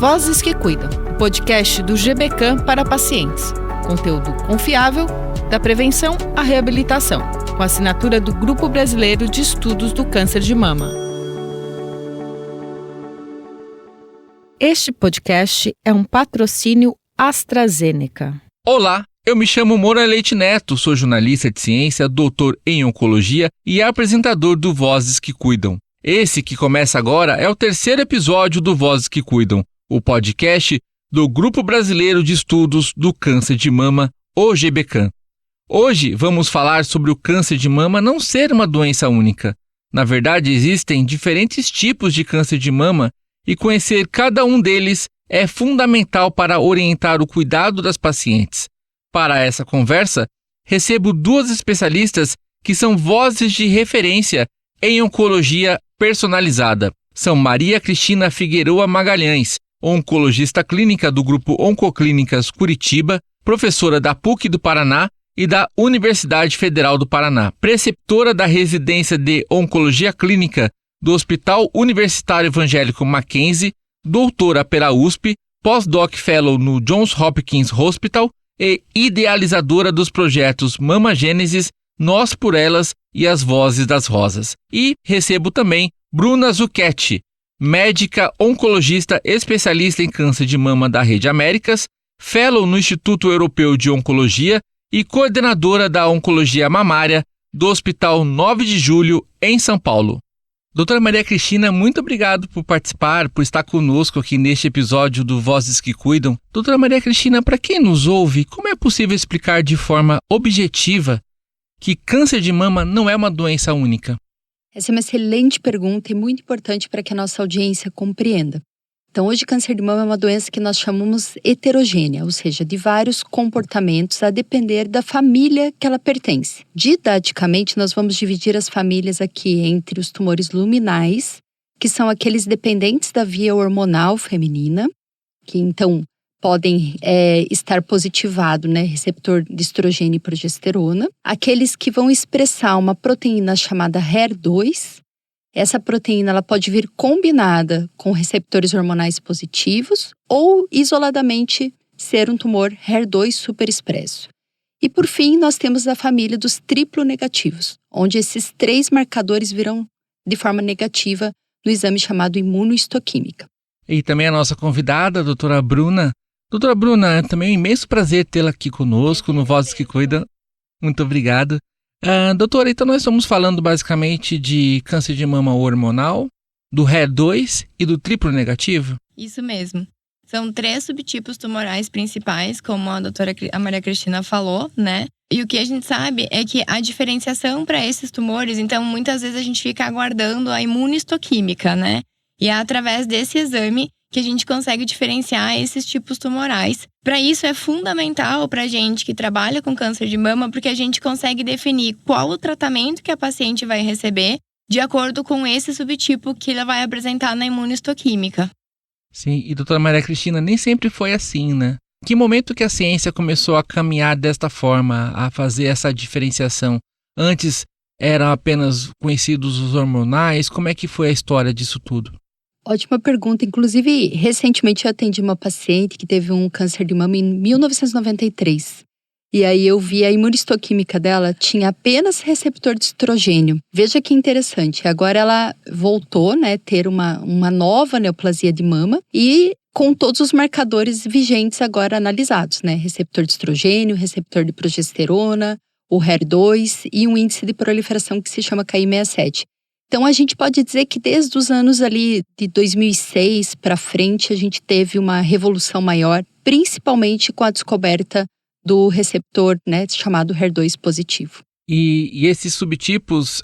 Vozes que Cuidam, o podcast do GBCAM para pacientes. Conteúdo confiável, da prevenção à reabilitação, com assinatura do Grupo Brasileiro de Estudos do Câncer de Mama. Este podcast é um patrocínio AstraZeneca. Olá, eu me chamo Moura Leite Neto, sou jornalista de ciência, doutor em oncologia e apresentador do Vozes que Cuidam. Esse que começa agora é o terceiro episódio do Vozes que Cuidam, o podcast do Grupo Brasileiro de Estudos do Câncer de Mama, o GBCAM. Hoje vamos falar sobre o câncer de mama não ser uma doença única. Na verdade, existem diferentes tipos de câncer de mama e conhecer cada um deles é fundamental para orientar o cuidado das pacientes. Para essa conversa, recebo duas especialistas que são vozes de referência em oncologia personalizada. São Maria Cristina Figueroa Magalhães, oncologista clínica do Grupo Oncoclínicas Curitiba, professora da PUC do Paraná e da Universidade Federal do Paraná, preceptora da residência de Oncologia Clínica do Hospital Universitário Evangélico Mackenzie, doutora pela USP, pós-doc fellow no Johns Hopkins Hospital e idealizadora dos projetos Mama Gênesis, Nós por Elas e As Vozes das Rosas. E recebo também Bruna Zucchetti, médica oncologista especialista em câncer de mama da Rede Américas, fellow no Instituto Europeu de Oncologia e coordenadora da Oncologia Mamária do Hospital 9 de Julho, em São Paulo. Doutora Maria Cristina, muito obrigado por participar, por estar conosco aqui neste episódio do Vozes que Cuidam. Doutora Maria Cristina, para quem nos ouve, como é possível explicar de forma objetiva que câncer de mama não é uma doença única? Essa é uma excelente pergunta e muito importante para que a nossa audiência compreenda. Então, hoje, câncer de mama é uma doença que nós chamamos heterogênea, ou seja, de vários comportamentos a depender da família que ela pertence. Didaticamente, nós vamos dividir as famílias aqui entre os tumores luminais, que são aqueles dependentes da via hormonal feminina, que então podem estar positivado, receptor de estrogênio e progesterona. Aqueles que vão expressar uma proteína chamada HER2. Essa proteína ela pode vir combinada com receptores hormonais positivos ou isoladamente ser um tumor HER2 superexpresso. E por fim, nós temos a família dos triplo negativos, onde esses três marcadores virão de forma negativa no exame chamado imunohistoquímica. E também a nossa convidada, a doutora Bruna. Doutora Bruna, é também um imenso prazer tê-la aqui conosco no Vozes que Cuidam. Muito obrigado. Doutora, então nós estamos falando basicamente de câncer de mama hormonal, do HER2 e do triplo negativo? Isso mesmo. São 3 subtipos tumorais principais, como a Maria Cristina falou, né? E o que a gente sabe é que a diferenciação para esses tumores, então muitas vezes a gente fica aguardando a imunohistoquímica, né? E é através desse exame que a gente consegue diferenciar esses tipos tumorais. Para isso é fundamental para a gente que trabalha com câncer de mama, porque a gente consegue definir qual o tratamento que a paciente vai receber de acordo com esse subtipo que ela vai apresentar na imunohistoquímica. Sim, e doutora Maria Cristina, nem sempre foi assim, né? Em que momento que a ciência começou a caminhar desta forma, a fazer essa diferenciação? Antes eram apenas conhecidos os hormonais, como é que foi a história disso tudo? Ótima pergunta. Inclusive, recentemente eu atendi uma paciente que teve um câncer de mama em 1993. E aí eu vi a imunohistoquímica dela, tinha apenas receptor de estrogênio. Veja que interessante. Agora ela voltou, ter uma nova neoplasia de mama e com todos os marcadores vigentes agora analisados, receptor de estrogênio, receptor de progesterona, o HER2 e um índice de proliferação que se chama Ki-67. Então, a gente pode dizer que desde os anos ali de 2006 para frente, a gente teve uma revolução maior, principalmente com a descoberta do receptor, chamado HER2 positivo. E esses subtipos,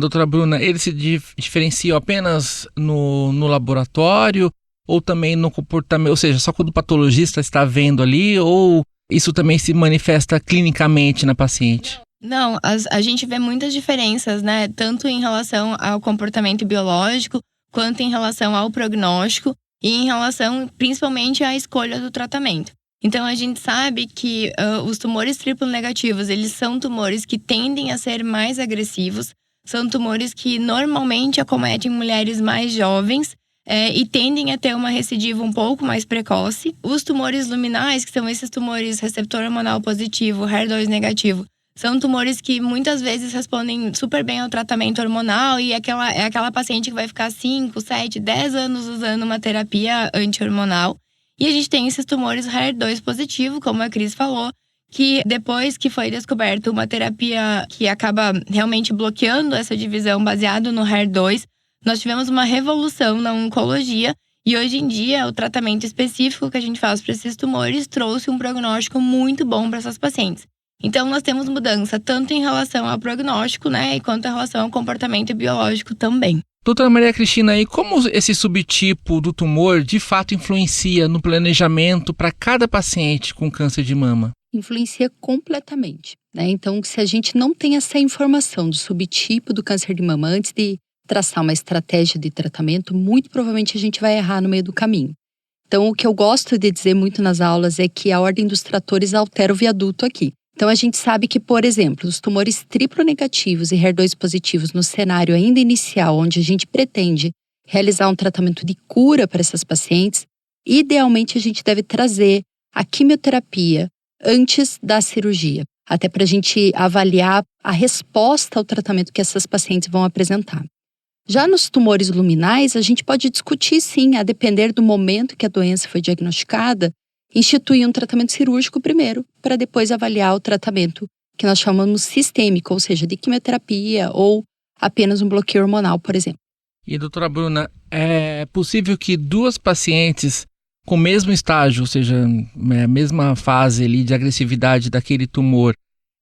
doutora Bruna, eles se diferenciam apenas no laboratório ou também no comportamento, ou seja, só quando o patologista está vendo ali, ou isso também se manifesta clinicamente na paciente? Não, a gente vê muitas diferenças, tanto em relação ao comportamento biológico, quanto em relação ao prognóstico e em relação principalmente à escolha do tratamento. Então, a gente sabe que os tumores triplo negativos, eles são tumores que tendem a ser mais agressivos, são tumores que normalmente acometem mulheres mais jovens e tendem a ter uma recidiva um pouco mais precoce. Os tumores luminais, que são esses tumores receptor hormonal positivo, HER2 negativo, são tumores que muitas vezes respondem super bem ao tratamento hormonal e é aquela paciente que vai ficar 5, 7, 10 anos usando uma terapia anti-hormonal. E a gente tem esses tumores HER2 positivo, como a Cris falou, que depois que foi descoberta uma terapia que acaba realmente bloqueando essa divisão baseado no HER2, nós tivemos uma revolução na oncologia e hoje em dia o tratamento específico que a gente faz para esses tumores trouxe um prognóstico muito bom para essas pacientes. Então nós temos mudança tanto em relação ao prognóstico, né, e quanto em relação ao comportamento biológico também. Doutora Maria Cristina, e como esse subtipo do tumor de fato influencia no planejamento para cada paciente com câncer de mama? Influencia completamente, né? Então, se a gente não tem essa informação do subtipo do câncer de mama antes de traçar uma estratégia de tratamento, muito provavelmente a gente vai errar no meio do caminho. Então, o que eu gosto de dizer muito nas aulas é que a ordem dos tratores altera o viaduto aqui. Então, a gente sabe que, por exemplo, os tumores triplo negativos e HER2 positivos no cenário ainda inicial, onde a gente pretende realizar um tratamento de cura para essas pacientes, idealmente a gente deve trazer a quimioterapia antes da cirurgia, até para a gente avaliar a resposta ao tratamento que essas pacientes vão apresentar. Já nos tumores luminais, a gente pode discutir sim, a depender do momento que a doença foi diagnosticada, instituir um tratamento cirúrgico primeiro, para depois avaliar o tratamento que nós chamamos sistêmico, ou seja, de quimioterapia ou apenas um bloqueio hormonal, por exemplo. E doutora Bruna, é possível que duas pacientes com o mesmo estágio, ou seja, a mesma fase ali de agressividade daquele tumor,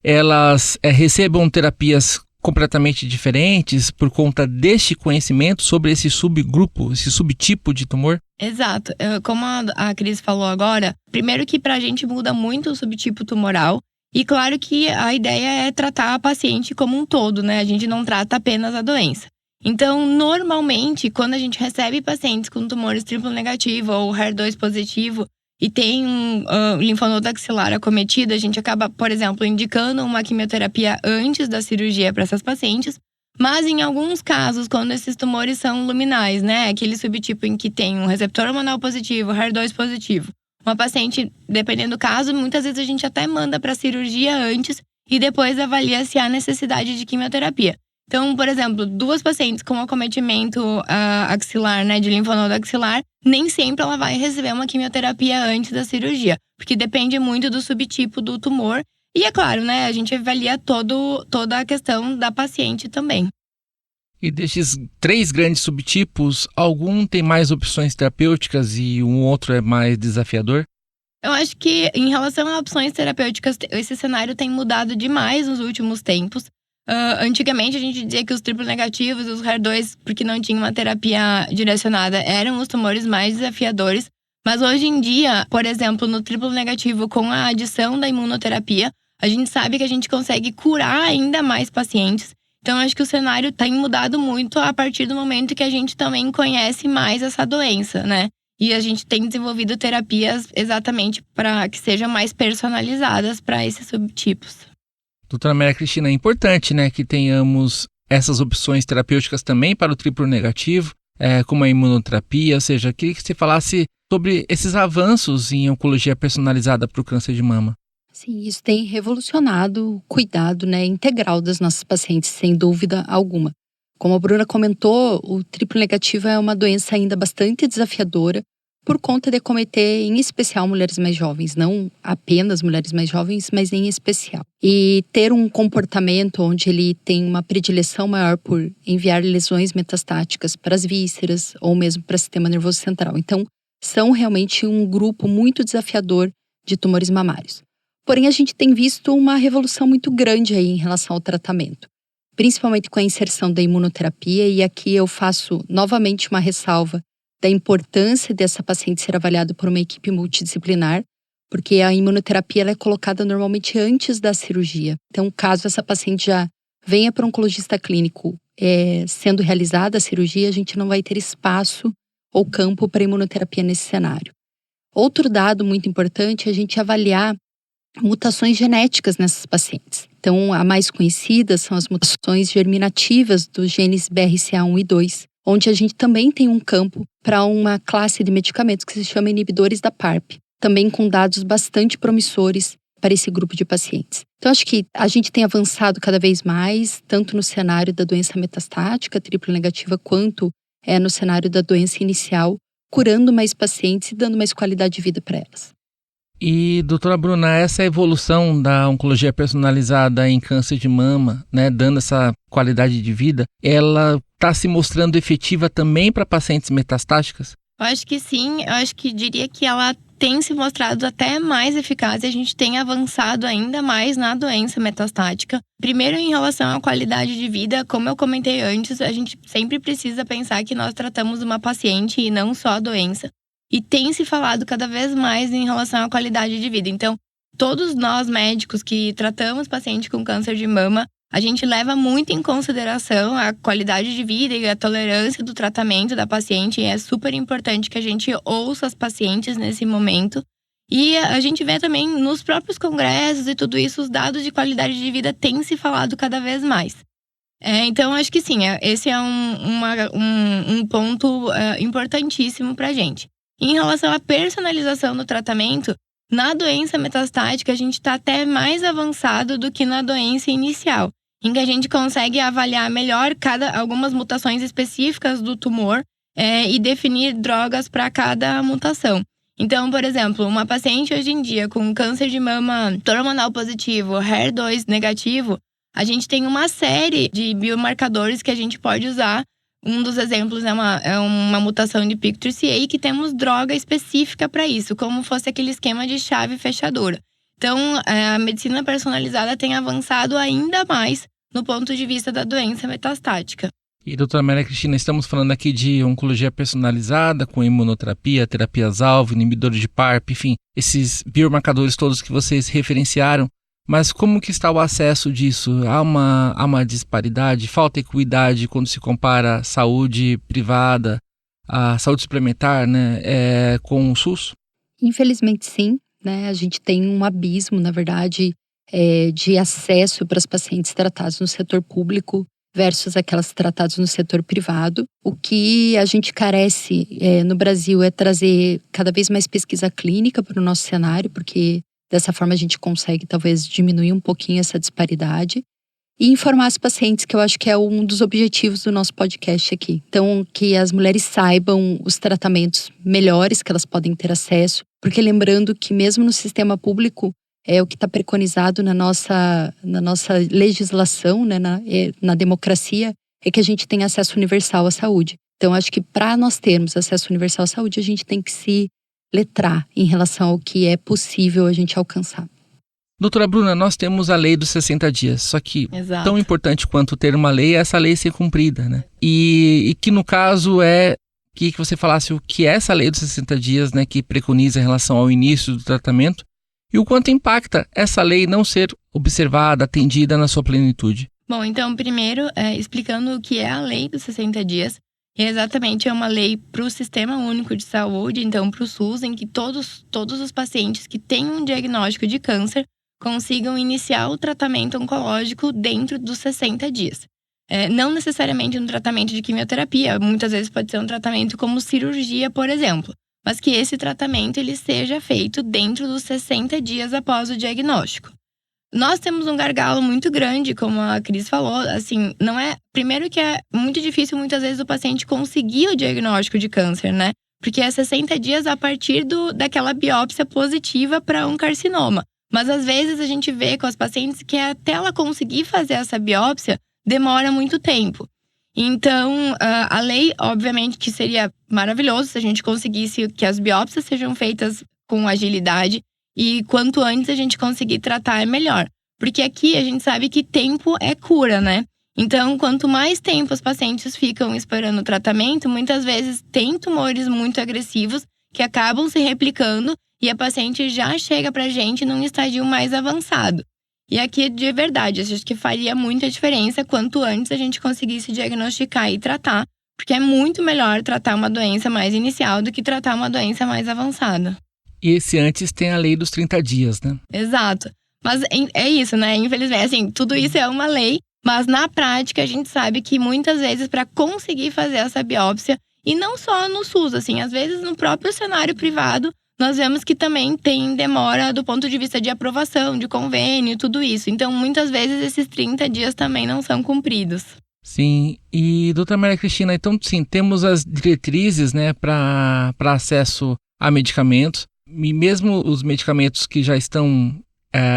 elas recebam terapias completamente diferentes por conta deste conhecimento sobre esse subgrupo, esse subtipo de tumor? Exato. Como a Cris falou agora, primeiro que pra gente muda muito o subtipo tumoral e claro que a ideia é tratar a paciente como um todo, né? A gente não trata apenas a doença. Então, normalmente, quando a gente recebe pacientes com tumores triplo negativo ou HER2 positivo e tem um linfonodo axilar acometido, a gente acaba, por exemplo, indicando uma quimioterapia antes da cirurgia para essas pacientes. Mas em alguns casos, quando esses tumores são luminais, né, aquele subtipo em que tem um receptor hormonal positivo, HER2 positivo, uma paciente, dependendo do caso, muitas vezes a gente até manda para cirurgia antes e depois avalia se há necessidade de quimioterapia. Então, por exemplo, duas pacientes com acometimento axilar, né, de linfonodo axilar, nem sempre ela vai receber uma quimioterapia antes da cirurgia, porque depende muito do subtipo do tumor. E é claro, né, a gente avalia toda a questão da paciente também. E desses 3 grandes subtipos, algum tem mais opções terapêuticas e um outro é mais desafiador? Eu acho que, em relação a opções terapêuticas, esse cenário tem mudado demais nos últimos tempos. Antigamente a gente dizia que os triplo negativos, os HER2, porque não tinha uma terapia direcionada, eram os tumores mais desafiadores. Mas hoje em dia, por exemplo, no triplo negativo, com a adição da imunoterapia, a gente sabe que a gente consegue curar ainda mais pacientes. Então, acho que o cenário tem mudado muito a partir do momento que a gente também conhece mais essa doença, né? E a gente tem desenvolvido terapias exatamente para que sejam mais personalizadas para esses subtipos. Doutora Maria Cristina, é importante, né, que tenhamos essas opções terapêuticas também para o triplo negativo, como a imunoterapia, ou seja, queria que você falasse sobre esses avanços em oncologia personalizada para o câncer de mama. Sim, isso tem revolucionado o cuidado, né, integral das nossas pacientes, sem dúvida alguma. Como a Bruna comentou, o triplo negativo é uma doença ainda bastante desafiadora por conta de acometer, em especial, mulheres mais jovens. Não apenas mulheres mais jovens, mas em especial. E ter um comportamento onde ele tem uma predileção maior por enviar lesões metastáticas para as vísceras ou mesmo para o sistema nervoso central. Então, são realmente um grupo muito desafiador de tumores mamários. Porém, a gente tem visto uma revolução muito grande aí em relação ao tratamento, principalmente com a inserção da imunoterapia, e aqui eu faço novamente uma ressalva da importância dessa paciente ser avaliada por uma equipe multidisciplinar, porque a imunoterapia ela é colocada normalmente antes da cirurgia. Então, caso essa paciente já venha para um oncologista clínico sendo realizada a cirurgia, a gente não vai ter espaço ou campo para imunoterapia nesse cenário. Outro dado muito importante é a gente avaliar mutações genéticas nessas pacientes. Então, a mais conhecida são as mutações germinativas dos genes BRCA1 e 2, onde a gente também tem um campo para uma classe de medicamentos que se chama inibidores da PARP, também com dados bastante promissores para esse grupo de pacientes. Então, acho que a gente tem avançado cada vez mais, tanto no cenário da doença metastática, triplo negativa, quanto no cenário da doença inicial, curando mais pacientes e dando mais qualidade de vida para elas. E, doutora Bruna, essa evolução da oncologia personalizada em câncer de mama, né, dando essa qualidade de vida, ela está se mostrando efetiva também para pacientes metastáticas? Eu acho que sim, eu acho que diria que ela tem se mostrado até mais eficaz e a gente tem avançado ainda mais na doença metastática. Primeiro, em relação à qualidade de vida, como eu comentei antes, a gente sempre precisa pensar que nós tratamos uma paciente e não só a doença. E tem se falado cada vez mais em relação à qualidade de vida. Então, todos nós médicos que tratamos paciente com câncer de mama, a gente leva muito em consideração a qualidade de vida e a tolerância do tratamento da paciente. E é super importante que a gente ouça as pacientes nesse momento. E a gente vê também nos próprios congressos e tudo isso, os dados de qualidade de vida têm se falado cada vez mais. Então, acho que sim, esse é um ponto importantíssimo para a gente. Em relação à personalização do tratamento, na doença metastática a gente está até mais avançado do que na doença inicial, em que a gente consegue avaliar melhor algumas mutações específicas do tumor e definir drogas para cada mutação. Então, por exemplo, uma paciente hoje em dia com câncer de mama hormonal positivo, HER2 negativo, a gente tem uma série de biomarcadores que a gente pode usar. Um dos exemplos é uma mutação de PIK3CA que temos droga específica para isso, como fosse aquele esquema de chave fechadura. Então, a medicina personalizada tem avançado ainda mais no ponto de vista da doença metastática. E, doutora Maria Cristina, estamos falando aqui de oncologia personalizada, com imunoterapia, terapias-alvo, inibidores de PARP, enfim, esses biomarcadores todos que vocês referenciaram. Mas como que está o acesso disso? Há uma disparidade, falta equidade quando se compara a saúde privada, a saúde suplementar, né, com o SUS? Infelizmente sim, né? A gente tem um abismo, na verdade, de acesso para as pacientes tratadas no setor público versus aquelas tratadas no setor privado. O que a gente carece no Brasil é trazer cada vez mais pesquisa clínica para o nosso cenário, porque dessa forma a gente consegue talvez diminuir um pouquinho essa disparidade e informar as pacientes, que eu acho que é um dos objetivos do nosso podcast aqui. Então, que as mulheres saibam os tratamentos melhores que elas podem ter acesso, porque lembrando que mesmo no sistema público, o que está preconizado na nossa legislação, né, na democracia, é que a gente tenha acesso universal à saúde. Então, acho que para nós termos acesso universal à saúde, a gente tem que se letrar em relação ao que é possível a gente alcançar. Doutora Bruna, nós temos a lei dos 60 dias, só que Exato. Tão importante quanto ter uma lei é essa lei ser cumprida, né? E que no caso que você falasse o que é essa lei dos 60 dias, né, que preconiza em relação ao início do tratamento e o quanto impacta essa lei não ser observada, atendida na sua plenitude. Bom, então primeiro, explicando o que é a lei dos 60 dias. Exatamente, é uma lei para o Sistema Único de Saúde, então para o SUS, em que todos os pacientes que têm um diagnóstico de câncer consigam iniciar o tratamento oncológico dentro dos 60 dias. Não necessariamente um tratamento de quimioterapia, muitas vezes pode ser um tratamento como cirurgia, por exemplo, mas que esse tratamento ele seja feito dentro dos 60 dias após o diagnóstico. Nós temos um gargalo muito grande, como a Cris falou, assim, primeiro que é muito difícil muitas vezes o paciente conseguir o diagnóstico de câncer, né? Porque é 60 dias a partir daquela biópsia positiva para um carcinoma. Mas às vezes a gente vê com as pacientes que até ela conseguir fazer essa biópsia demora muito tempo. Então, a lei, obviamente, que seria maravilhoso se a gente conseguisse que as biópsias sejam feitas com agilidade. E quanto antes a gente conseguir tratar é melhor. Porque aqui a gente sabe que tempo é cura, né? Então, quanto mais tempo os pacientes ficam esperando o tratamento, muitas vezes tem tumores muito agressivos que acabam se replicando e a paciente já chega pra gente num estágio mais avançado. E aqui, de verdade, acho que faria muita diferença quanto antes a gente conseguisse diagnosticar e tratar, porque é muito melhor tratar uma doença mais inicial do que tratar uma doença mais avançada. E esse antes tem a lei dos 30 dias, né? Exato. Mas é isso, né? Infelizmente, assim, tudo isso é uma lei, Mas na prática a gente sabe que muitas vezes para conseguir fazer essa biópsia, e não só no SUS, assim, às vezes no próprio cenário privado, nós vemos que também tem demora do ponto de vista de aprovação, de convênio, tudo isso. Então, muitas vezes, esses 30 dias também não são cumpridos. Sim, e doutora Maria Cristina, então sim, temos as diretrizes, né, para acesso a medicamentos, e mesmo os medicamentos que já estão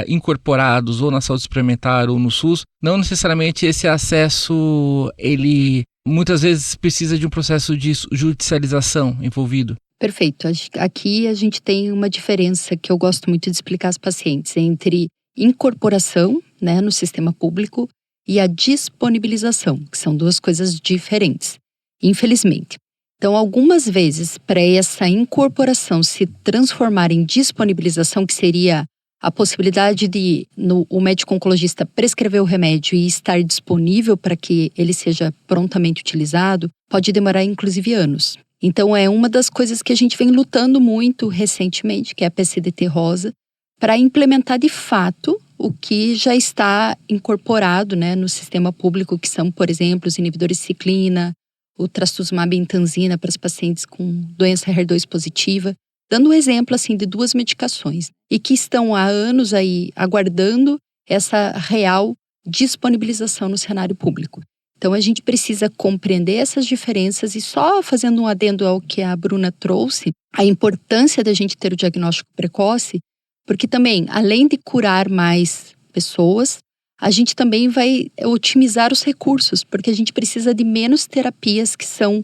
incorporados ou na saúde suplementar ou no SUS, não necessariamente esse acesso, ele muitas vezes precisa de um processo de judicialização envolvido. Perfeito. Aqui a gente tem uma diferença que eu gosto muito de explicar aos pacientes entre incorporação, né, no sistema público e a disponibilização, que são duas coisas diferentes, infelizmente. Então, algumas vezes, para essa incorporação se transformar em disponibilização, que seria a possibilidade de o médico oncologista prescrever o remédio e estar disponível para que ele seja prontamente utilizado, pode demorar inclusive anos. Então, é uma das coisas que a gente vem lutando muito recentemente, que é a PCDT rosa, para implementar de fato o que já está incorporado, né, no sistema público, que são, por exemplo, os inibidores de ciclina, o trastuzumab e entanzina para os pacientes com doença HER2 positiva, dando um exemplo assim, de duas medicações, e que estão há anos aí aguardando essa real disponibilização no cenário público. Então, a gente precisa compreender essas diferenças e só fazendo um adendo ao que a Bruna trouxe, a importância da gente ter o diagnóstico precoce, porque também, além de curar mais pessoas, a gente também vai otimizar os recursos, porque a gente precisa de menos terapias que são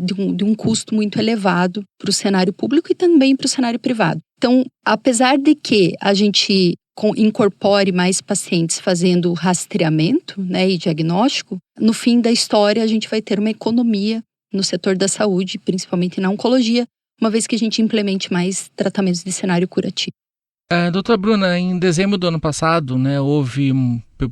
de um custo muito elevado para o cenário público e também para o cenário privado. Então, apesar de que a gente incorpore mais pacientes fazendo rastreamento, né, e diagnóstico, no fim da história a gente vai ter uma economia no setor da saúde, principalmente na oncologia, uma vez que a gente implemente mais tratamentos de cenário curativo. Doutora Bruna, em dezembro do ano passado, né, houve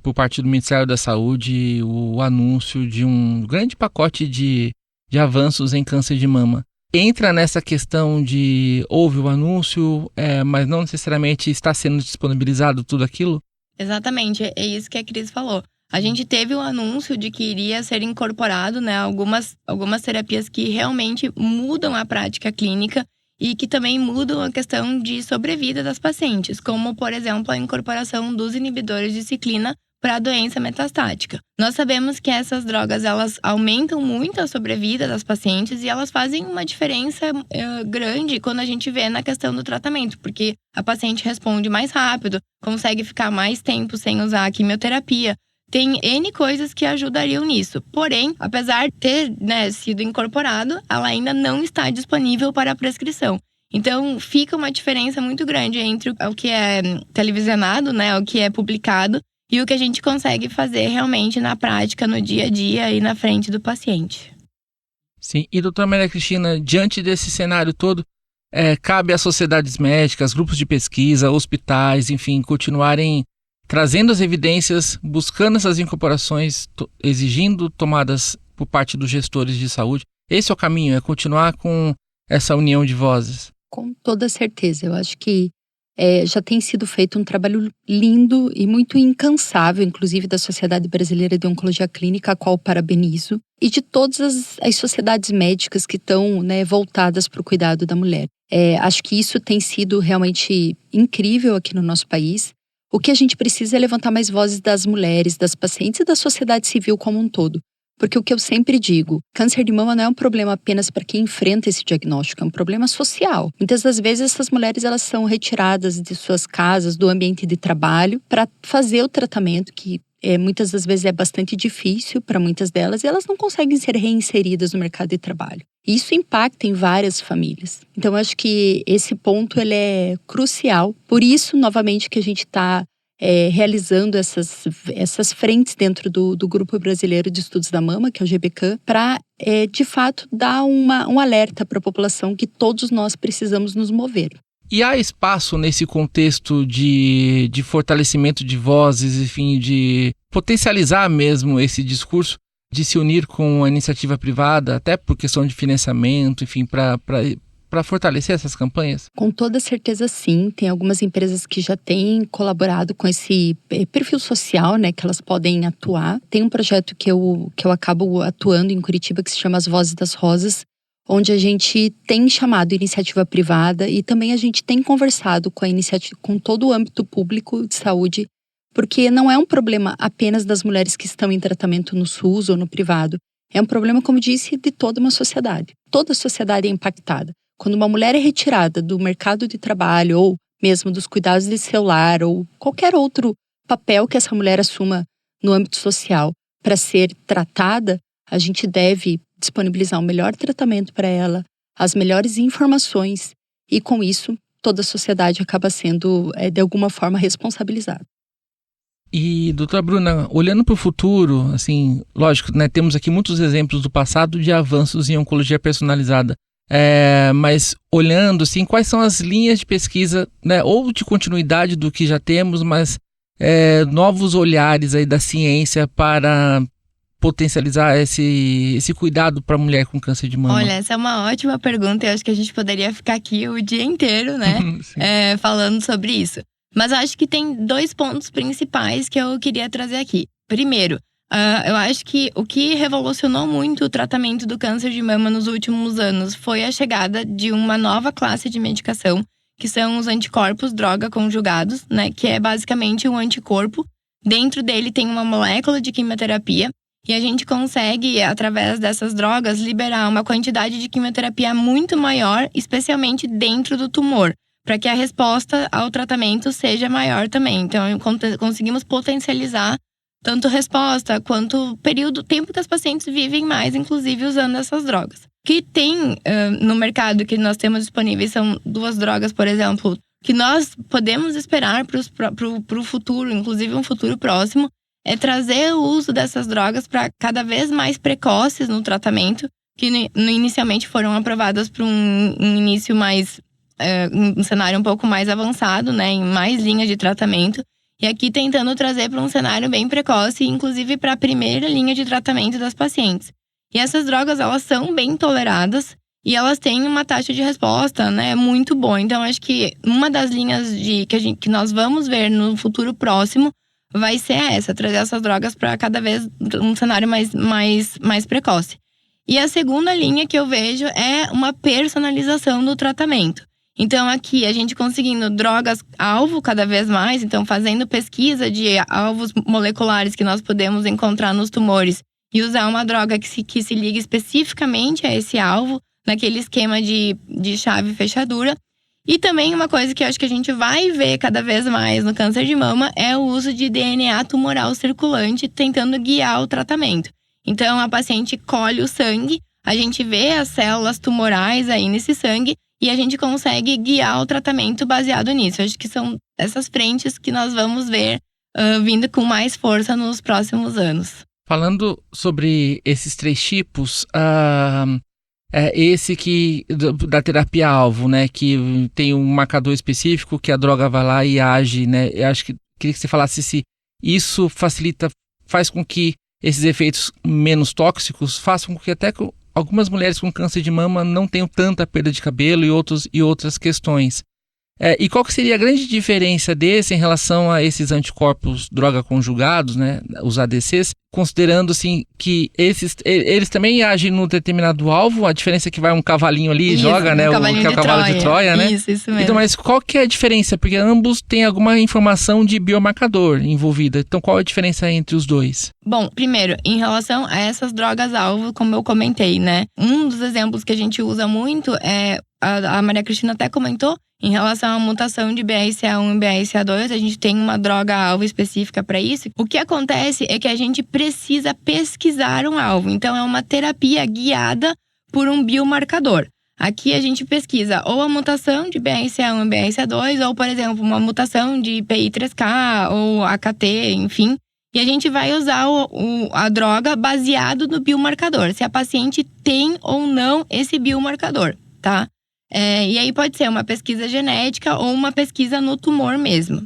por parte do Ministério da Saúde o anúncio de um grande pacote de avanços em câncer de mama. Entra nessa questão de houve o anúncio, mas não necessariamente está sendo disponibilizado tudo aquilo? Exatamente, é isso que a Cris falou. A gente teve o anúncio de que iria ser incorporado, né, algumas terapias que realmente mudam a prática clínica e que também mudam a questão de sobrevida das pacientes, como, por exemplo, a incorporação dos inibidores de ciclina para a doença metastática. Nós sabemos que essas drogas, elas aumentam muito a sobrevida das pacientes e elas fazem uma diferença grande quando a gente vê na questão do tratamento, porque a paciente responde mais rápido, consegue ficar mais tempo sem usar a quimioterapia. Tem N coisas que ajudariam nisso. Porém, apesar de ter, né, sido incorporado, ela ainda não está disponível para a prescrição. Então, fica uma diferença muito grande entre o que é televisionado, né, o que é publicado, e o que a gente consegue fazer realmente na prática, no dia a dia e na frente do paciente. Sim, e doutora Maria Cristina, diante desse cenário todo, cabe às sociedades médicas, grupos de pesquisa, hospitais, enfim, continuarem trazendo as evidências, buscando essas incorporações, exigindo tomadas por parte dos gestores de saúde. Esse é o caminho, é continuar com essa união de vozes? Com toda certeza, eu acho que já tem sido feito um trabalho lindo e muito incansável, inclusive da Sociedade Brasileira de Oncologia Clínica, a qual parabenizo, e de todas as sociedades médicas que estão, né, voltadas para o cuidado da mulher. Acho que isso tem sido realmente incrível aqui no nosso país. O que a gente precisa é levantar mais vozes das mulheres, das pacientes e da sociedade civil como um todo. Porque o que eu sempre digo, câncer de mama não é um problema apenas para quem enfrenta esse diagnóstico, é um problema social. Muitas das vezes essas mulheres elas são retiradas de suas casas, do ambiente de trabalho, para fazer o tratamento que muitas das vezes é bastante difícil para muitas delas e elas não conseguem ser reinseridas no mercado de trabalho. E isso impacta em várias famílias. Então eu acho que esse ponto ele é crucial. Por isso, novamente, que a gente está realizando essas frentes dentro do Grupo Brasileiro de Estudos da Mama, que é o GBCAM, para, de fato, dar um alerta para a população que todos nós precisamos nos mover. E há espaço nesse contexto de fortalecimento de vozes, enfim, de potencializar mesmo esse discurso, de se unir com a iniciativa privada, até por questão de financiamento, enfim, para para fortalecer essas campanhas? Com toda certeza, sim. Tem algumas empresas que já têm colaborado com esse perfil social, né, que elas podem atuar. Tem um projeto que eu acabo atuando em Curitiba que se chama As Vozes das Rosas, onde a gente tem chamado iniciativa privada e também a gente tem conversado com todo o âmbito público de saúde, porque não é um problema apenas das mulheres que estão em tratamento no SUS ou no privado. É um problema, como disse, de toda uma sociedade. Toda a sociedade é impactada. Quando uma mulher é retirada do mercado de trabalho ou mesmo dos cuidados de seu lar ou qualquer outro papel que essa mulher assuma no âmbito social para ser tratada, a gente deve disponibilizar um melhor tratamento para ela, as melhores informações e, com isso, toda a sociedade acaba sendo, de alguma forma, responsabilizada. E, doutora Bruna, olhando para o futuro, assim, lógico, né, temos aqui muitos exemplos do passado de avanços em oncologia personalizada. Mas olhando, assim, quais são as linhas de pesquisa, né, ou de continuidade do que já temos, mas novos olhares aí da ciência para potencializar esse cuidado para a mulher com câncer de mama? Olha, essa é uma ótima pergunta. Eu acho que a gente poderia ficar aqui o dia inteiro, né, falando sobre isso. Mas eu acho que tem 2 pontos principais que eu queria trazer aqui. Primeiro, eu acho que o que revolucionou muito o tratamento do câncer de mama nos últimos anos foi a chegada de uma nova classe de medicação, que são os anticorpos droga conjugados, né? Que é basicamente um anticorpo. Dentro dele tem uma molécula de quimioterapia e a gente consegue, através dessas drogas, liberar uma quantidade de quimioterapia muito maior, especialmente dentro do tumor, para que a resposta ao tratamento seja maior também. Então, conseguimos potencializar tanto resposta quanto tempo que as pacientes vivem mais, inclusive usando essas drogas. O que tem no mercado que nós temos disponíveis são 2 drogas, por exemplo, que nós podemos esperar para o futuro, inclusive um futuro próximo, é trazer o uso dessas drogas para cada vez mais precoces no tratamento, que inicialmente foram aprovadas para um início mais um cenário um pouco mais avançado, né, em mais linhas de tratamento, e aqui tentando trazer para um cenário bem precoce, inclusive para a primeira linha de tratamento das pacientes. E essas drogas, elas são bem toleradas e elas têm uma taxa de resposta, né, muito boa. Então, acho que uma das linhas que nós vamos ver no futuro próximo vai ser essa, trazer essas drogas para cada vez um cenário mais precoce. E a segunda linha que eu vejo é uma personalização do tratamento. Então, aqui, a gente conseguindo drogas-alvo cada vez mais, então fazendo pesquisa de alvos moleculares que nós podemos encontrar nos tumores e usar uma droga que se liga especificamente a esse alvo, naquele esquema de chave fechadura. E também uma coisa que eu acho que a gente vai ver cada vez mais no câncer de mama é o uso de DNA tumoral circulante, tentando guiar o tratamento. Então, a paciente colhe o sangue, a gente vê as células tumorais aí nesse sangue, e a gente consegue guiar o tratamento baseado nisso. Acho que são essas frentes que nós vamos ver vindo com mais força nos próximos anos. Falando sobre esses 3 tipos, esse da terapia-alvo, né? Que tem um marcador específico que a droga vai lá e age, né? Eu acho que queria que você falasse se isso faz com que esses efeitos menos tóxicos façam com que até algumas mulheres com câncer de mama não tenham tanta perda de cabelo e outras questões. E qual que seria a grande diferença desse em relação a esses anticorpos droga conjugados, né, os ADCs, considerando assim que eles também agem num determinado alvo? A diferença é que vai um cavalinho ali e joga, né, que é o cavalo de Troia, né? Isso mesmo. Então, mas qual que é a diferença? Porque ambos têm alguma informação de biomarcador envolvida. Então, qual é a diferença entre os 2? Bom, primeiro, em relação a essas drogas-alvo, como eu comentei, né? Um dos exemplos que a gente usa muito é, a Maria Cristina até comentou, em relação à mutação de BRCA1 e BRCA2, a gente tem uma droga-alvo específica para isso. O que acontece é que a gente precisa pesquisar um alvo. Então, é uma terapia guiada por um biomarcador. Aqui a gente pesquisa ou a mutação de BRCA1 e BRCA2, ou, por exemplo, uma mutação de PI3K ou AKT, enfim. E a gente vai usar a droga baseado no biomarcador, se a paciente tem ou não esse biomarcador, tá? E aí pode ser uma pesquisa genética ou uma pesquisa no tumor mesmo.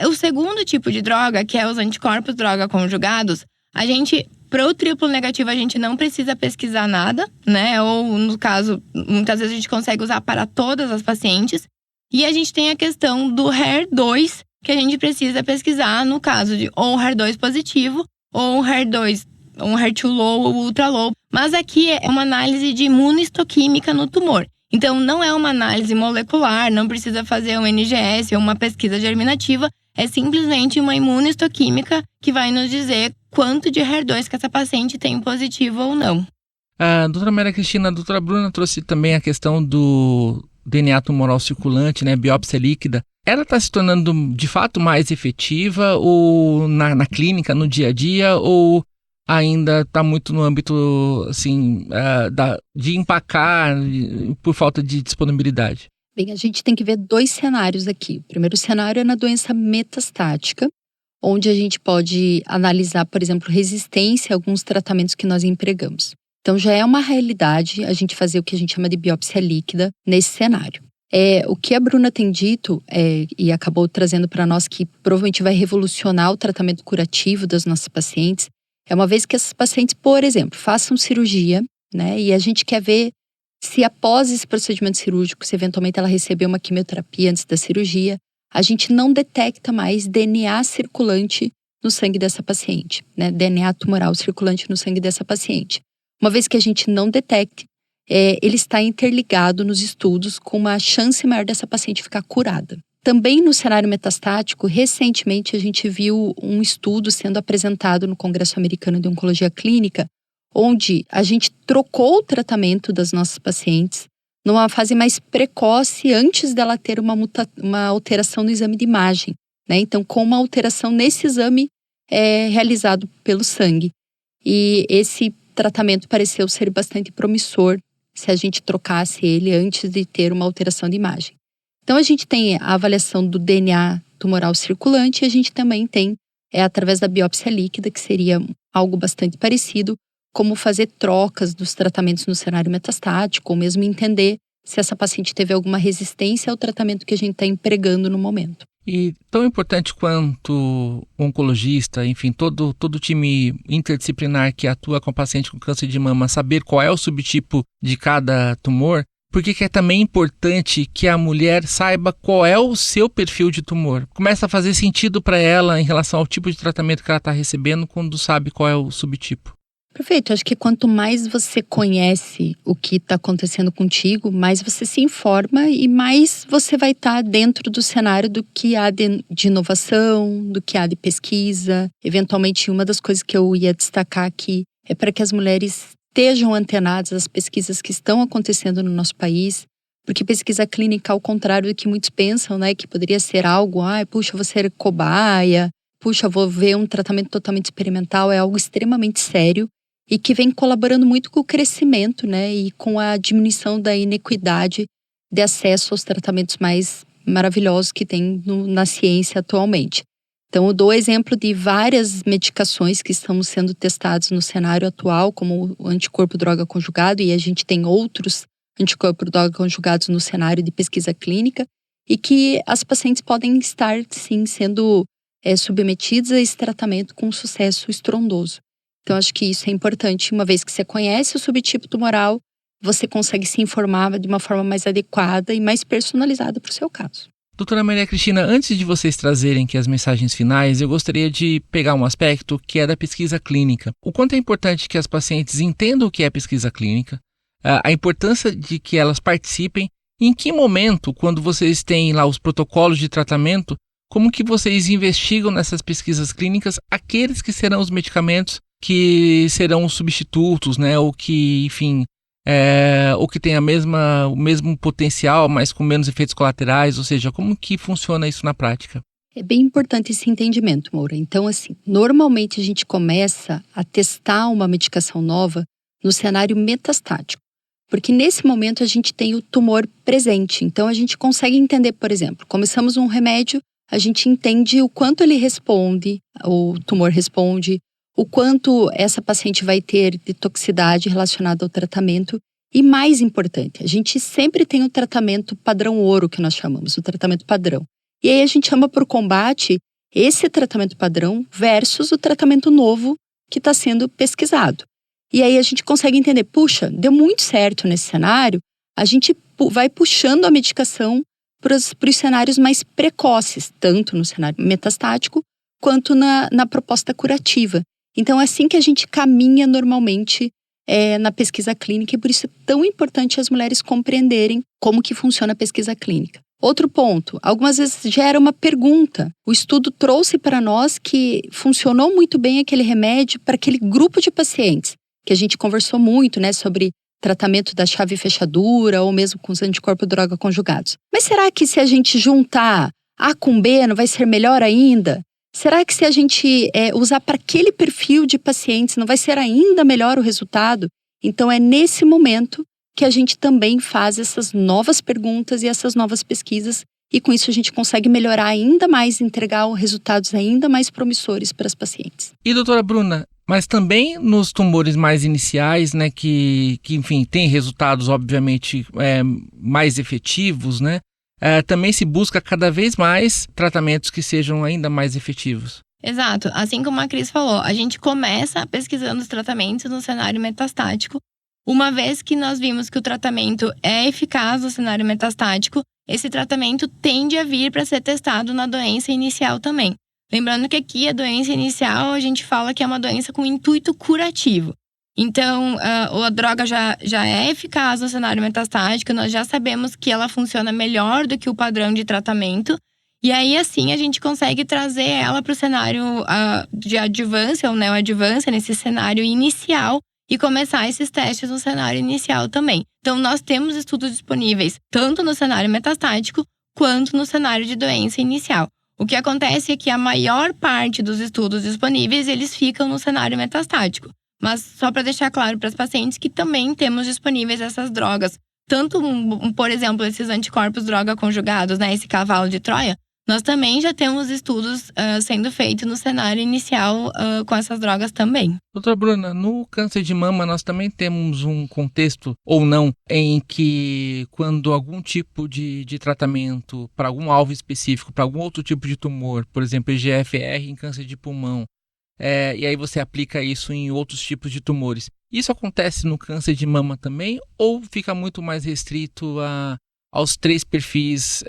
O segundo tipo de droga, que é os anticorpos droga conjugados, a gente Para o triplo negativo, a gente não precisa pesquisar nada, né? Ou, no caso, muitas vezes a gente consegue usar para todas as pacientes. E a gente tem a questão do HER2, que a gente precisa pesquisar no caso de ou um HER2 positivo, ou um HER2, um HER2 low ou ultra low. Mas aqui é uma análise de imunohistoquímica no tumor. Então, não é uma análise molecular, não precisa fazer um NGS ou uma pesquisa germinativa. É simplesmente uma imunohistoquímica que vai nos dizer quanto de HER2 que essa paciente tem positivo ou não. A doutora Maria Cristina, a doutora Bruna trouxe também a questão do DNA tumoral circulante, né, biópsia líquida. Ela está se tornando, de fato, mais efetiva ou na clínica, no dia a dia, ou ainda está muito no âmbito assim, de empacar por falta de disponibilidade? Bem, a gente tem que ver 2 cenários aqui. O primeiro cenário é na doença metastática, onde a gente pode analisar, por exemplo, resistência a alguns tratamentos que nós empregamos. Então, já é uma realidade a gente fazer o que a gente chama de biópsia líquida nesse cenário. O que a Bruna tem dito e acabou trazendo para nós que provavelmente vai revolucionar o tratamento curativo das nossas pacientes, é uma vez que essas pacientes, por exemplo, façam cirurgia, né? E a gente quer ver se após esse procedimento cirúrgico, se eventualmente ela recebeu uma quimioterapia antes da cirurgia, a gente não detecta mais DNA circulante no sangue dessa paciente, né? DNA tumoral circulante no sangue dessa paciente. Uma vez que a gente não detecte, ele está interligado nos estudos com uma chance maior dessa paciente ficar curada. Também no cenário metastático, recentemente a gente viu um estudo sendo apresentado no Congresso Americano de Oncologia Clínica, onde a gente trocou o tratamento das nossas pacientes numa fase mais precoce, antes dela ter uma alteração no exame de imagem, né? Então, com uma alteração nesse exame realizado pelo sangue. E esse tratamento pareceu ser bastante promissor se a gente trocasse ele antes de ter uma alteração de imagem. Então, a gente tem a avaliação do DNA tumoral circulante e a gente também tem, através da biópsia líquida, que seria algo bastante parecido, como fazer trocas dos tratamentos no cenário metastático, ou mesmo entender se essa paciente teve alguma resistência ao tratamento que a gente está empregando no momento. E tão importante quanto o oncologista, enfim, todo o time interdisciplinar que atua com paciente com câncer de mama, saber qual é o subtipo de cada tumor, porque é também importante que a mulher saiba qual é o seu perfil de tumor. Começa a fazer sentido para ela em relação ao tipo de tratamento que ela está recebendo quando sabe qual é o subtipo. Perfeito. Acho que quanto mais você conhece o que está acontecendo contigo, mais você se informa e mais você vai estar dentro do cenário do que há de inovação, do que há de pesquisa. Eventualmente, uma das coisas que eu ia destacar aqui é para que as mulheres estejam antenadas às pesquisas que estão acontecendo no nosso país, porque pesquisa clínica, ao contrário do que muitos pensam, né, que poderia ser algo, puxa, vou ser cobaia, puxa, vou ver um tratamento totalmente experimental, é algo extremamente sério e que vem colaborando muito com o crescimento, né, e com a diminuição da inequidade de acesso aos tratamentos mais maravilhosos que tem na ciência atualmente. Então, eu dou exemplo de várias medicações que estão sendo testadas no cenário atual, como o anticorpo-droga conjugado, e a gente tem outros anticorpo-droga conjugados no cenário de pesquisa clínica, e que as pacientes podem estar, sim, sendo submetidas a esse tratamento com um sucesso estrondoso. Então, acho que isso é importante. Uma vez que você conhece o subtipo tumoral, você consegue se informar de uma forma mais adequada e mais personalizada para o seu caso. Doutora Maria Cristina, antes de vocês trazerem aqui as mensagens finais, eu gostaria de pegar um aspecto que é da pesquisa clínica. O quanto é importante que as pacientes entendam o que é pesquisa clínica, a importância de que elas participem, e em que momento, quando vocês têm lá os protocolos de tratamento, como que vocês investigam nessas pesquisas clínicas aqueles que serão os medicamentos que serão os substitutos, né, ou que, enfim, ou que tem o mesmo potencial, mas com menos efeitos colaterais, ou seja, como que funciona isso na prática? É bem importante esse entendimento, Moura. Então, assim, normalmente a gente começa a testar uma medicação nova no cenário metastático, porque nesse momento a gente tem o tumor presente. Então, a gente consegue entender, por exemplo, começamos um remédio, a gente entende o quanto ele responde, o tumor responde, o quanto essa paciente vai ter de toxicidade relacionada ao tratamento. E mais importante, a gente sempre tem o tratamento padrão ouro, que nós chamamos, o tratamento padrão. E aí a gente chama por combate esse tratamento padrão versus o tratamento novo que está sendo pesquisado. E aí a gente consegue entender, puxa, deu muito certo nesse cenário, a gente vai puxando a medicação para os cenários mais precoces, tanto no cenário metastático quanto na proposta curativa. Então é assim que a gente caminha normalmente na pesquisa clínica, e por isso é tão importante as mulheres compreenderem como que funciona a pesquisa clínica. Outro ponto, algumas vezes gera uma pergunta. O estudo trouxe para nós que funcionou muito bem aquele remédio para aquele grupo de pacientes, que a gente conversou muito, né, sobre tratamento da chave fechadura ou mesmo com os anticorpos droga conjugados. Mas será que se a gente juntar A com B não vai ser melhor ainda? Será que se a gente usar para aquele perfil de pacientes não vai ser ainda melhor o resultado? Então é nesse momento que a gente também faz essas novas perguntas e essas novas pesquisas, e com isso a gente consegue melhorar ainda mais, entregar resultados ainda mais promissores para as pacientes. E doutora Bruna, mas também nos tumores mais iniciais, né, que enfim, tem resultados obviamente mais efetivos, né? Também se busca cada vez mais tratamentos que sejam ainda mais efetivos. Exato. Assim como a Cris falou, a gente começa pesquisando os tratamentos no cenário metastático. Uma vez que nós vimos que o tratamento é eficaz no cenário metastático, esse tratamento tende a vir para ser testado na doença inicial também. Lembrando que aqui a doença inicial a gente fala que é uma doença com intuito curativo. Então, a droga já é eficaz no cenário metastático, nós já sabemos que ela funciona melhor do que o padrão de tratamento. E aí, assim, a gente consegue trazer ela para o cenário de adjuvância ou neoadjuvância, nesse cenário inicial, e começar esses testes no cenário inicial também. Então, nós temos estudos disponíveis tanto no cenário metastático quanto no cenário de doença inicial. O que acontece é que a maior parte dos estudos disponíveis, eles ficam no cenário metastático. Mas só para deixar claro para as pacientes que também temos disponíveis essas drogas. Tanto, por exemplo, esses anticorpos droga conjugados, né, esse cavalo de Troia, nós também já temos estudos sendo feitos no cenário inicial com essas drogas também. Doutora Bruna, no câncer de mama nós também temos um contexto, ou não, em que quando algum tipo de tratamento para algum alvo específico, para algum outro tipo de tumor, por exemplo, EGFR em câncer de pulmão, e aí você aplica isso em outros tipos de tumores. Isso acontece no câncer de mama também, ou fica muito mais restrito aos 3 perfis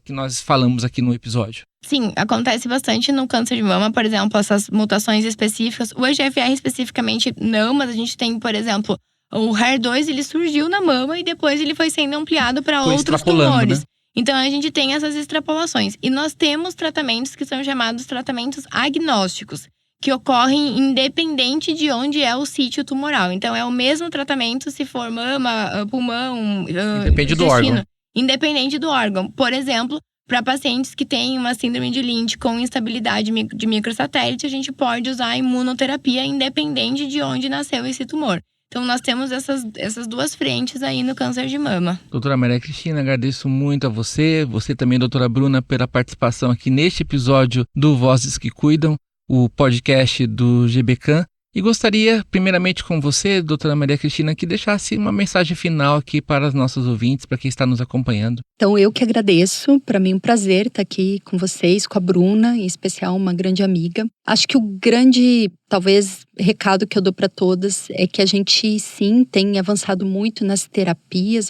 que nós falamos aqui no episódio? Sim, acontece bastante no câncer de mama, por exemplo, essas mutações específicas. O EGFR especificamente não, mas a gente tem, por exemplo, o HER2, ele surgiu na mama e depois ele foi sendo ampliado para outros tumores. Né? Então, a gente tem essas extrapolações. E nós temos tratamentos que são chamados tratamentos agnósticos, que ocorrem independente de onde é o sítio tumoral. Então, é o mesmo tratamento se for mama, pulmão, Depende do órgão. Independente do órgão. Por exemplo, para pacientes que têm uma síndrome de Lynch com instabilidade de microsatélite, a gente pode usar a imunoterapia independente de onde nasceu esse tumor. Então, nós temos essas 2 frentes aí no câncer de mama. Doutora Maria Cristina, agradeço muito a você também, doutora Bruna, pela participação aqui neste episódio do Vozes que Cuidam, o podcast do GBCAM. E gostaria, primeiramente com você, doutora Maria Cristina, que deixasse uma mensagem final aqui para os nossos ouvintes, para quem está nos acompanhando. Então, eu que agradeço. Para mim é um prazer estar aqui com vocês, com a Bruna, em especial uma grande amiga. Acho que o grande, talvez, recado que eu dou para todas é que a gente, sim, tem avançado muito nas terapias,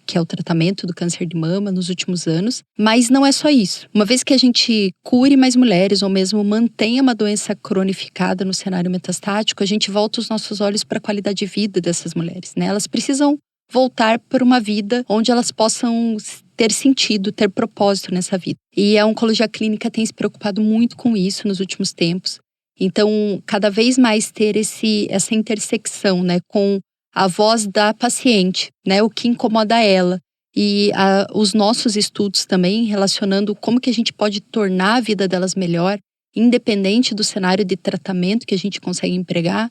que é o tratamento do câncer de mama nos últimos anos. Mas não é só isso. Uma vez que a gente cure mais mulheres ou mesmo mantenha uma doença cronificada no cenário metastático, a gente volta os nossos olhos para a qualidade de vida dessas mulheres, né? Elas precisam voltar para uma vida onde elas possam ter sentido, ter propósito nessa vida. E a oncologia clínica tem se preocupado muito com isso nos últimos tempos. Então, cada vez mais ter essa intersecção, né, com a voz da paciente, né, o que incomoda ela. E os nossos estudos também relacionando como que a gente pode tornar a vida delas melhor, independente do cenário de tratamento que a gente consegue empregar.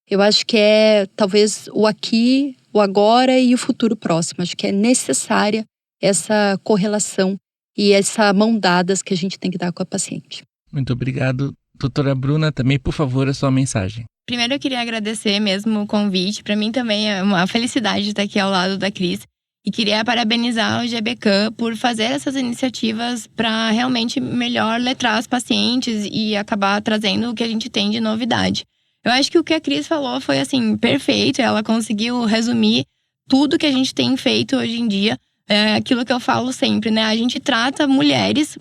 Eu acho que é talvez o aqui, o agora e o futuro próximo. Acho que é necessária essa correlação e essa mão dadas que a gente tem que dar com a paciente. Muito obrigado. Doutora Bruna, também, por favor, a sua mensagem. Primeiro, eu queria agradecer mesmo o convite. Para mim também é uma felicidade estar aqui ao lado da Cris. E queria parabenizar o GBCAM por fazer essas iniciativas para realmente melhor letrar as pacientes e acabar trazendo o que a gente tem de novidade. Eu acho que o que a Cris falou foi, assim, perfeito. Ela conseguiu resumir tudo que a gente tem feito hoje em dia. É aquilo que eu falo sempre, né? A gente trata mulheres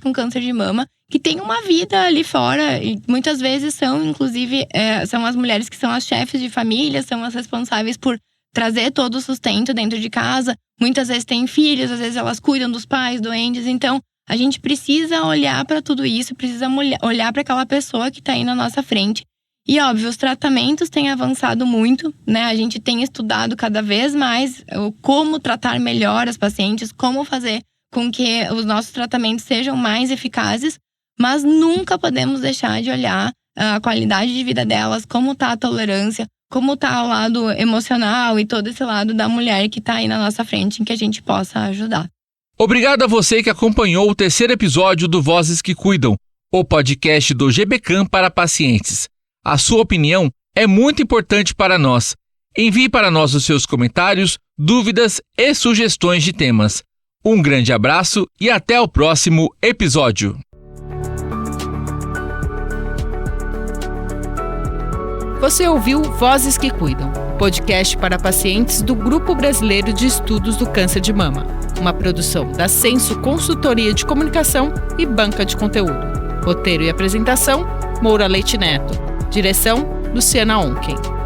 com câncer de mama que têm uma vida ali fora. E muitas vezes são, inclusive, são as mulheres que são as chefes de família, são as responsáveis por trazer todo o sustento dentro de casa. Muitas vezes têm filhos, às vezes elas cuidam dos pais doentes. Então, a gente precisa olhar para tudo isso, precisa olhar para aquela pessoa que está aí na nossa frente. E, óbvio, os tratamentos têm avançado muito, né? A gente tem estudado cada vez mais como tratar melhor as pacientes, como fazer com que os nossos tratamentos sejam mais eficazes, mas nunca podemos deixar de olhar a qualidade de vida delas, como está a tolerância, como está o lado emocional e todo esse lado da mulher que está aí na nossa frente, em que a gente possa ajudar. Obrigado a você que acompanhou o terceiro episódio do Vozes que Cuidam, o podcast do GBCAM para pacientes. A sua opinião é muito importante para nós. Envie para nós os seus comentários, dúvidas e sugestões de temas. Um grande abraço e até o próximo episódio. Você ouviu Vozes que Cuidam, podcast para pacientes do Grupo Brasileiro de Estudos do Câncer de Mama, uma produção da Senso Consultoria de Comunicação e Banca de Conteúdo. Roteiro e apresentação, Moura Leite Neto. Direção, Luciana Onken.